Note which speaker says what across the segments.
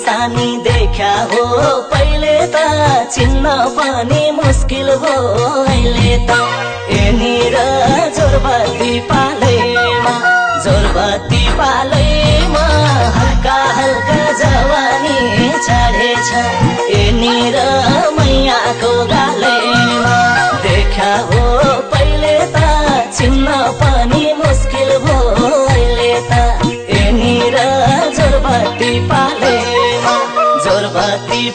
Speaker 1: सानी देखा हो पहिले त चिन्न पनि मुस्किल हो अहिले त यहाँनिर जोरबत्ती पालैमा हल्का हल्का जवानी छाडेछ यहाँनिर मैयाको गालैमा देखा हो पहिले त चिन्न पनि मुस्किल हो अहिले त यहाँनिर जोरबत्ती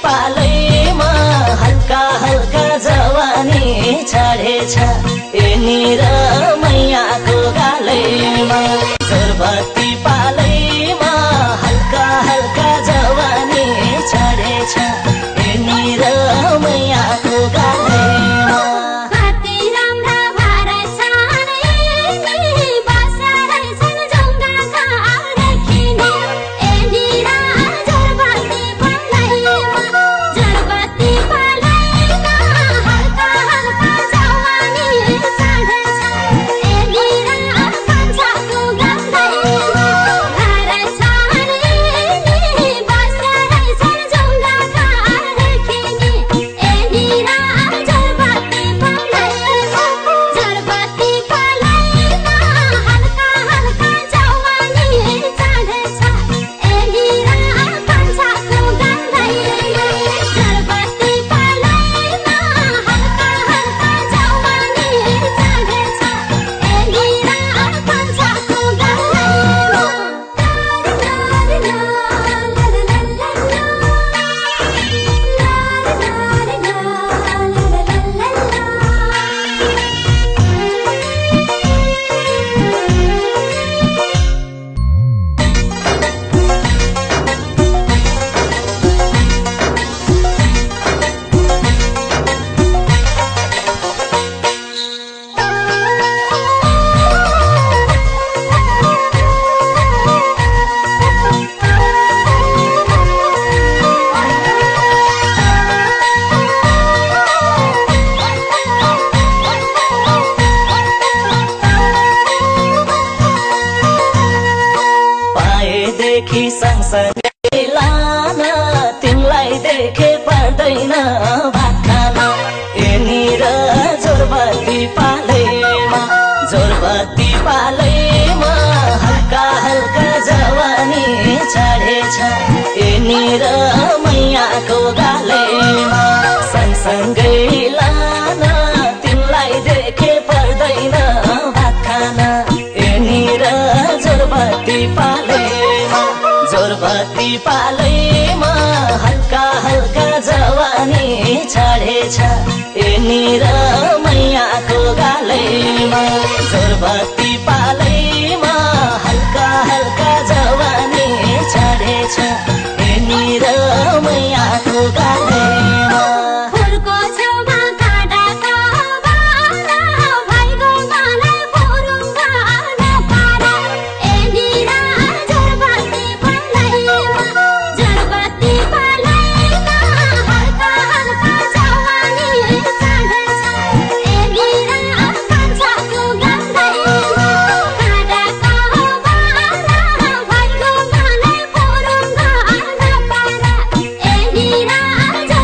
Speaker 1: पालैमा हल्का हल्का जवानी छाडेछ यहाँनिर मैयाको गालैमा जोरबत्ती पालैमा हल्का हल्का जवानी छाडेछ यहाँनिर मैयाको गालैमा सँगसँगै लान तिमीलाई देखे पर्दैन भात खान यहाँनिर जोरबत्ती पालैमा हल्का हल्का जवानी छाडेछ यहाँनिर मैयाको गालैमा सँगसँगै लान तिमीलाई देखे पर्दैन भात खान यहाँनिर जोरबत्ती पालैमा हल्का हल्का जवानी छाडेछ यहाँनिर मैयाको गालैमा जोरबत्ती पालैमा हल्का हल्का जवानी छाडेछ यहाँनिर मैयाको गालैमा
Speaker 2: Endira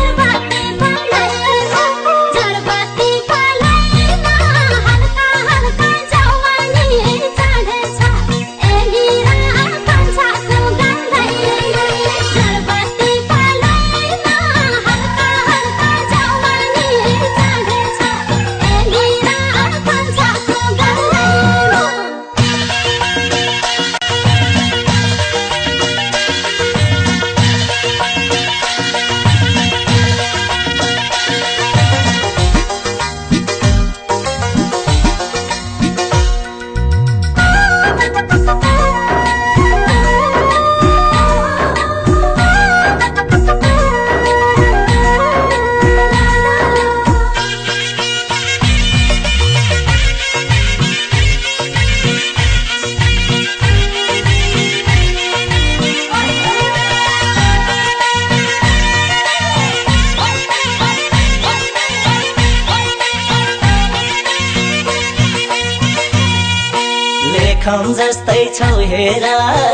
Speaker 1: रेखम जस्तै छौ हेर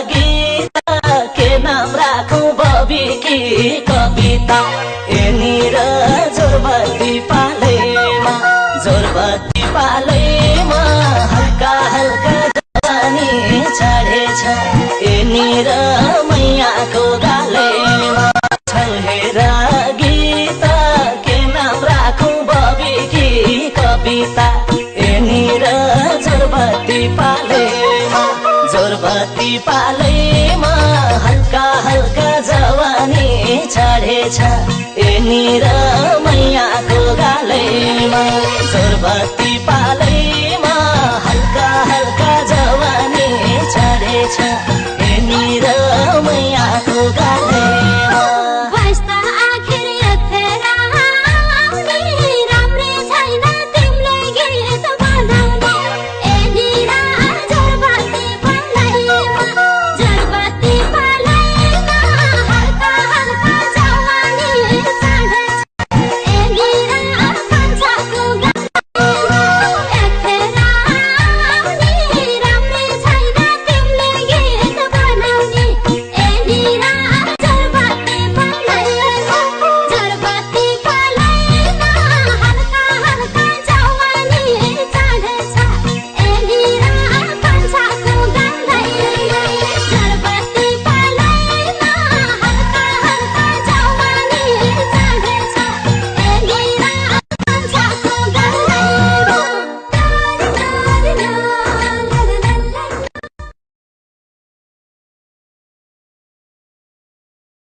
Speaker 1: गीता के नाम राखौं बबी कि कविता यहाँनिर जोरबत्ती पालैमा जोरबत्ती पालैमा हल्का हल्का जवानी चढेछ यहाँनिर मैयाको गालैमा छौ हेर गीता के नाम राखौं बबी कि कविता यहाँनिर जोरबत्ती पालैमा हल्का हल्का जवानी चढेछ यहाँनिर मैयाको गालैमा जोरबत्ती पालैमा